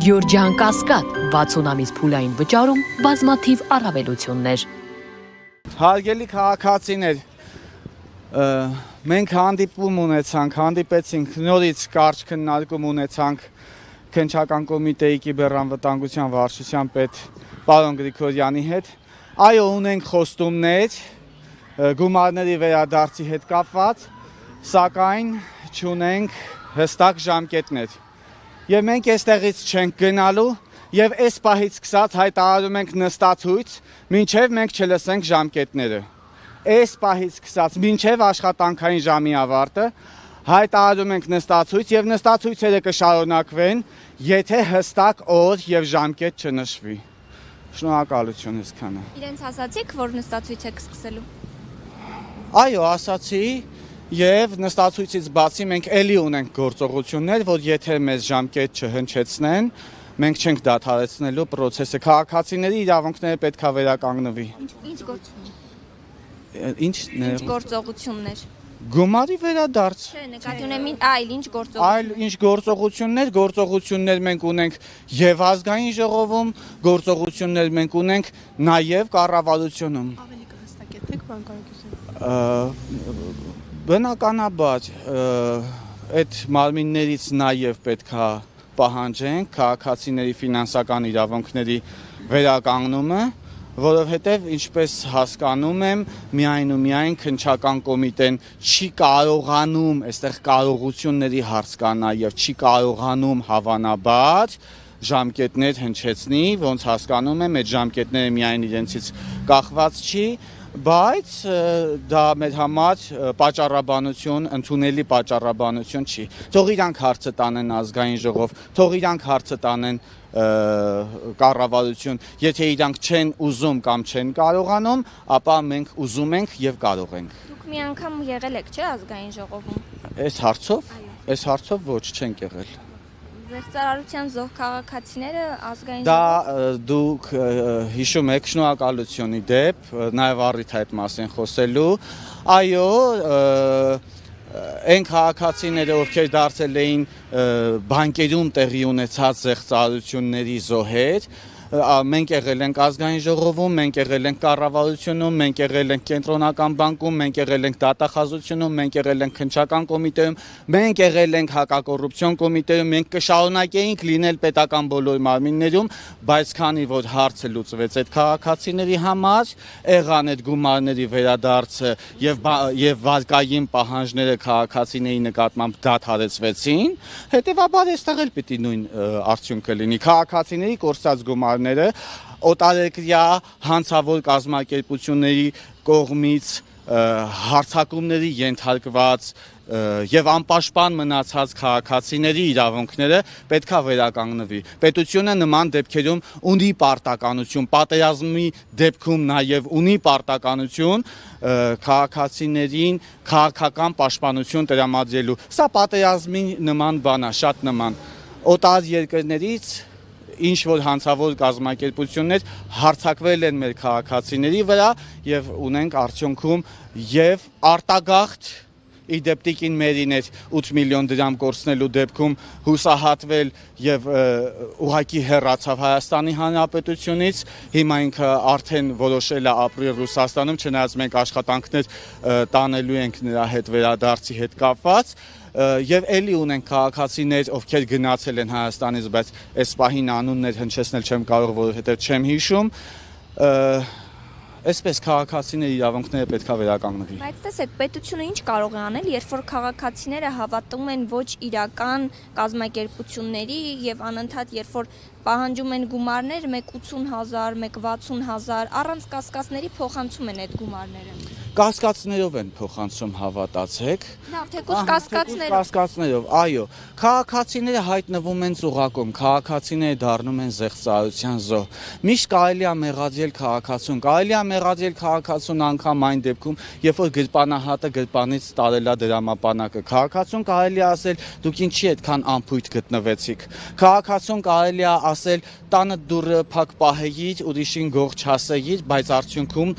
Գյորջյան Կասկադ 60 ամիս փուլային վճարում բազմաթիվ առավելություններ։ Հարգելի քաղաքացիներ, մենք հանդիպում ունեցանք, հանդիպեցինք նորից կարճ քննարկում ունեցանք քննչական կոմիտեի կիբեռանվտանգության վարչության պետ պարոն Գրիգորյանի հետ։ Այո, ունենք խոստումներ գումարների վերադարձի հետ կապված, սակայն չունենք հստակ ժամկետներ։ Եվ մենք այստեղից չենք գնալու եւ այս պահից սկսած հայտարարում ենք նստացույց, մինչեւ մենք չլսենք ժամկետները։ Այս պահից սկսած մինչեւ աշխատանքային ժամի ավարտը հայտարարում ենք նստացույց եւ նստացույցերը կշարունակվեն, եթե հստակ օր եւ ժամկետ չնշվի։ Շնորհակալություն այսքանը։ Իրենց ասացիք, որ նստացույց եք սկսելու։ Այո, ասացի։ Եվ նստացույցից բացի մենք էլի ունենք գործողություններ, որ եթե մեզ ժամկետ չհնչեցնեն, մենք չենք դադարեցնելու process-ը։ Քաղաքացիների իրավունքները պետք է վերականգնվի։ Ինչ գործողություններ։ Գումարի վերադարձ։ Չէ, նկատի ունեմ այլ ինչ գործողություններ։ Այլ ինչ գործողություններ մենք ունենք եւ ազգային ժողովում, գործողություններ մենք ունենք նաեւ կառավարությունում։ Ավելի կհստակեցեք, բան կարող Բնականաբար այդ մարմիններից նաև պետք է պահանջենք քաղաքացիների ֆինանսական իրավունքների վերականգնումը, որովհետև ինչպես հասկանում եմ, միայն ու միայն քննչական կոմիտեն չի կարողանում, այստեղ կարողությունների հարց կա նաև, չի կարողանում հավանաբար ժամկետներ հնչեցնի, ոնց հասկանում եմ, այդ ժամկետները միայն իրենցից կախված չի, բայց դա մեր համար պատճառաբանություն, ընդունելի պատճառաբանություն չի։ Թող իրանք հարցը տանեն ազգային ժողով, թող իրանք հարցը տանեն կառավարություն, եթե իրանք չեն ուզում կամ չեն կարողանում, ապա մենք ուզում ենք եւ կարող ենք։ Դուք մի անգամ եղել եք, չէ՞, ազգային ժողովում։ Այս հարցով ոչ չենք եղել։ Ձեր զոհ քաղաքացիները ազգային Դա դուք հիշում եք, շնորհակալություն իդեպ, նաև առիթ այդ մասին խոսելու։ Այո, այն քաղաքացիները, ովքեր դարձել էին բանկերում տեղի ունեցած զեղծարությունների զոհեր, մենք եղել ենք ազգային ժողովում, մենք եղել ենք կառավարությունում, մենք եղել ենք կենտրոնական բանկում, մենք եղել ենք դատախազությունում, մենք եղել ենք քննչական կոմիտեում, մենք եղել ենք հակակոռուպցիոն կոմիտեում, մենք կշարունակեինք լինել պետական բոլոր մարմիններում, բայց քանի որ հարցը լուծվեց այդ քաղաքացիների համար, եղան այդ գումարների վերադարձը եւ վարկային պահանջները քաղաքացիների նկատմամբ դադարեցվեցին, հետեւաբար այստեղ էլ պիտի նույն արդյունքը լինի։ Քաղաքացիների կորցած գումար օտարերկրյա հանցավոր կազմակերպությունների կողմից հարձակումների ենթարկված եւ անպաշտպան մնացած քաղաքացիների իրավունքները պետք է վերականգնվի։ Պետությունը նման դեպքերում ունի պարտականություն, պատերազմի դեպքում նաեւ ունի պարտականություն քաղաքացիներին քաղաքական պաշտպանություն տրամադրելու։ Սա պատերազմի նման բան է, շատ նման։ Օտար երկրներից ինչ որ հանցավոր կազմակերպություններ հարձակվել են մեր քաղաքացիների վրա եւ ունենք արդյունքում եւ արտագաղթ իդեպ տիկին մերին էր 8 միլիոն դրամ կորցնելու դեպքում հուսահատվել եւ ուղակի հեռացավ Հայաստանի Հանրապետությունից, հիմա ինքը արդեն որոշել է ապրել Ռուսաստանում, չնայած մենք աշխատանքներ տանելու ենք նրա հետ վերադարձի հետ կապված եւ էլի ունենք քաղաքացիներ, ովքեր գնացել են Հայաստանից, բայց այս պահին անուններ հնչեցնել չեմ կարող, որովհետեւ չեմ հիշում։ Այսպես քաղաքացիների իրավունքները պետք է վերականգնվի։ Բայց տեսեք, պետությունը ինչ կարող է անել, երբ որ քաղաքացիները հավատում են ոչ իրական կազմակերպությունների եւ անընդհատ երբ որ պահանջում են գումարներ, մեկ 80,000, մեկ 60,000, առանց կասկածների փոխանցում են այդ գումարները։ Կասկածներով են փոխանցում, հավատացեք։ Լավ, թեկուզ կասկածներով, այո։ Քաղաքացիները հայտնվում են ծուղակում, քաղաքացիները դառնում են զեղծարության զոհ։ Միշտ կարելի է մեղադրել քաղաքացուն, կարելի է մեղադրել քաղաքացուն անգամ այն դեպքում, երբ որ գրպանահատը գրպանից տարել է դրամապանակը։ Քաղաքացուն կարելի է ասել, դուք ինչի այդքան անփույթ գտնվեցիք։ Քաղաքացուն կարելի է ասել, տանը դուռը փակ պահեիր, ուրիշին գող չասեիր, բայց արդյունքում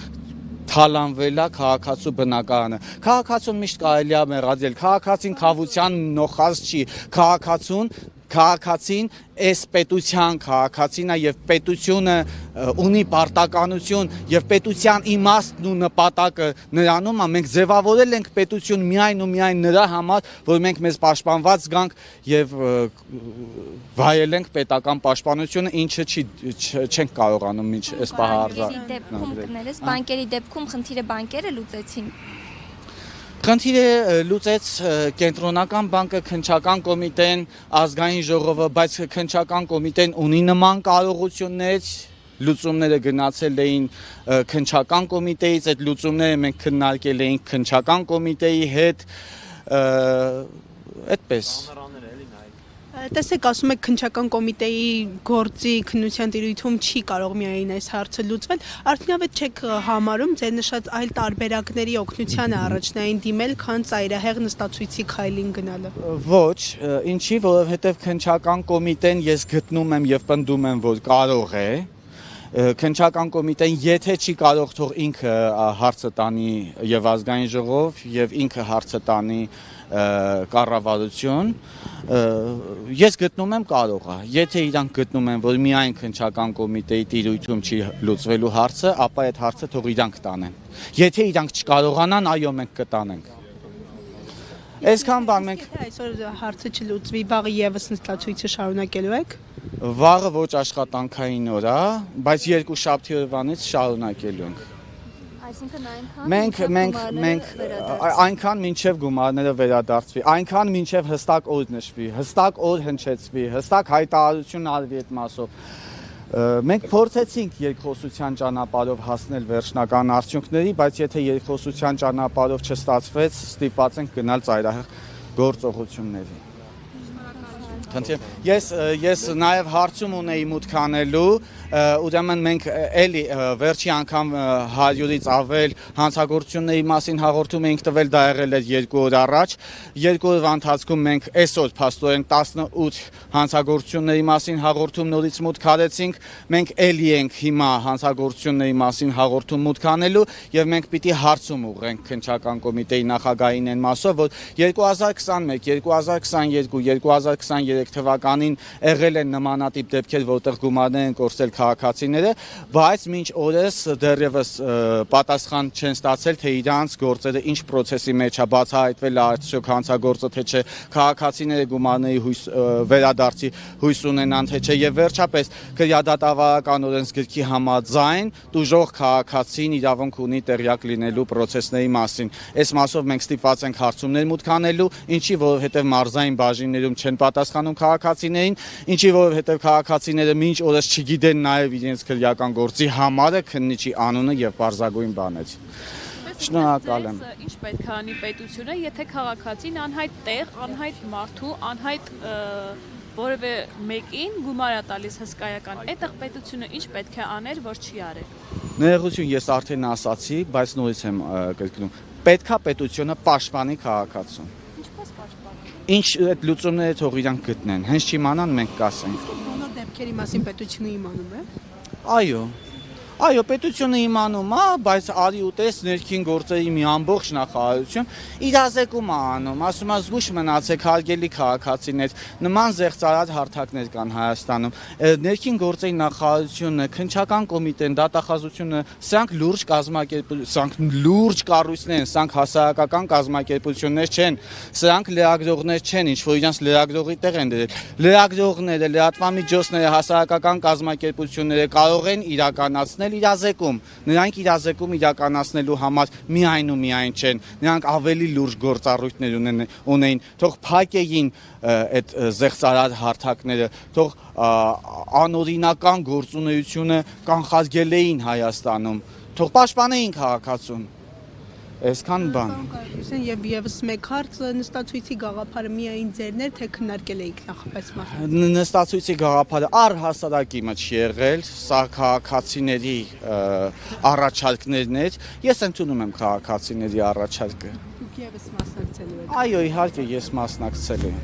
թալանվել է քաղաքացու բնակարանը։ Քաղաքացուն միշտ կարելի է մեղադրել, քաղաքացին քավության նոխած չի, քաղաքացուն քաղաքացին այս պետության քաղաքացին է եւ պետությունը ունի պարտականություն եւ պետության իմաստն ու նպատակը նրանում է մենք ձևավորել ենք պետություն միայն ու միայն նրա համար որ մենք մեզ պաշտպանված գանք եւ վայելենք պետական պաշտպանությունը ինչը չենք կարողանում մինչ այս պահարը բանկերի դեպքում խնդիրը բանկերը լուծեցին Խնդիրը լուծեց կենտրոնական բանկը, քննչական կոմիտեն, ազգային ժողովը, բայց քննչական կոմիտեն ունի նման կարողություններ, լուծումները գնացել էին քննչական կոմիտեից, այդ լուծումները մենք քննարկել էինք քննչական կոմիտեի հետ, այդպես Տեսեք, ասում եք քննչական կոմիտեի գործի քննության տիրույթում չի կարող միայն այս հարցը լուծվել, արդյունավետ չեք համարում ձեր նշած այլ տարբերակների օգնությանը առաջնային դիմել, քան ծայրահեղ նստացույցի քայլին գնալը։ Ոչ, ինչի, որովհետև քննչական կոմիտեն ես գտնում եմ եւ պնդում եմ, որ կարող է քննչական կոմիտեն եթե չի կարող թող ինքը հարցը տանի եւ ազգային ժողով եւ ինքը հարցը տանի կառավարություն ես գտնում եմ կարող է եթե իրանք գտնում են որ միայն քննչական կոմիտեի տիրույթում չի լուծվելու հարցը ապա այդ հարցը թող իրանք տանեն եթե իրանք չկարողանան այո մենք կտանենք այսքան բան մենք այսօր հարցը չլուծվի վաղը եւս նստացույցը շարունակելու եք Վաղը ոչ աշխատանքային օր է, բայց երկու շաբթի օրվանից շարունակելու ենք։ Այսինքն մենք այնքան մինչև գումարները վերադարձվի, այնքան մինչև հստակ օր նշվի, հստակ օր հնչեցվի, հստակ հայտարարություն արվի այդ մասով։ Մենք փորձեցինք երկխոսության ճանապարհով հասնել վերջնական արդյունքների, բայց եթե երկխոսության ճանապարհով չստացվեց, ստիպված ենք գնալ ծայրահեղ գործողությունների։ Ես նաև հարցում ունեի մուտք անելու, ուրեմն մենք էլի վերջի անգամ 100-ից ավել հանցագործությունների մասին հաղորդում էինք տվել, դա եղել էր 2 օր առաջ, 2 օրվա ընթացքում մենք այսօր փաստորեն 18 հանցագործությունների մասին հաղորդում նորից մուտք արեցինք, մենք էլի ենք հիմա հանցագործությունների մասին հաղորդում մուտք անելու եւ մենք պիտի հարցում ուղղենք քննչական կոմիտեի նախագահին այն մասով, որ 2021, 2022, 2023 թվականին եղել են նմանատիպ դեպքեր, որտեղ գումարներ են կորցրել քաղաքացիները, բայց մինչ օրս դեռևս պատասխան չեն ստացել, թե իրանց գործերը ինչ process-ի մեջ է բացահայտվել արդյոք հանցագործը թե չէ, քաղաքացիները գումարների վերադարձի հույս ունենան թե չէ եւ վերջապես քրեադատավարական օրենսգրքի համաձայն դժոխք քաղաքացին իրավունք ունի տեղյակ լինելու process-ների մասին։ Այս մասով մենք ստիպված ենք հարցումներ մուտք անելու, ինչի որովհետեւ մարզային բաժիններում չեն պատասխանում քաղաքացիներին, ինչի որովհետեւ քաղաքացիները մինչ օրս չգիտեն նաև իրենց քրեական գործի համարը, քննիչի անունը եւ բարձրագույն բաներ։ Շնորհակալ եմ։ Ինչ պետք է անի պետությունը, եթե քաղաքացին անհայտ տեղ, անհայտ մարդու, անհայտ որևէ մեկին գումար է տալիս հսկայական, այդտեղ պետությունը ինչ պետք է աներ, որ չի արել։ Ներողություն, ես արդեն ասացի, բայց նորից եմ կրկնում։ Պետքա պետությունը պաշտպանի քաղաքացուն։ Ինչպես պաշտպանի։ Ինչ այդ լուծումները թող իրանք գտնեն, հենց չիմանան մենք կասենք։ Բոլոր դեպքերի մասին պետությունը իմանում է։ Այո, պետությունը իմանում է, բայց արի ու տես ներքին գործերի մի ամբողջ նախարարություն իրազեկում է անում, ասում է զգուշ մնացեք հարգելի քաղաքացիներ, նման զեղծարար հարթակներ կան Հայաստանում։ Ներքին գործերի նախարարությունը, քննչական կոմիտեն, դատախազությունը, սրանք լուրջ կազմակերպություններ, սրանք լուրջ կառույցներ են, սրանք հասարակական կազմակերպություններ չեն, սրանք լրագրողներ չեն, ինչ որ իրանց լրագրողի տեղ են դրել։ Լրագրողները, լրատվամիջոցները, հասարակական կազմակերպությունները կարող են իրականացնել իրազեկում, նրանք իրազեկում իրականացնելու համար միայն ու միայն չեն, նրանք ավելի լուրջ գործառույթներ ունեին, թող փակեին այդ զեղծարար հարթակները, թող անօրինական գործունեությունը կանխարգել էին Հայաստանում, թող պաշտպանեին քաղաքացուն, այսքան բան։ Եվ եւս մեկ հարց նստացույցի գաղափարը միայն ձերն էր, թե քննարկել էիք նախապես մարդը։ Նստացույցի գաղափարը առհասարակ իմը չի եղել, սա քաղաքացիների առաջարկներն էր, ես ընդունում եմ քաղաքացիների առաջարկը։ Դուք եւս մասնակցելու եք։ Այո, իհարկե ես մասնակցել եմ։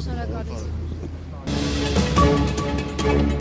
Շնորհակալ եմ։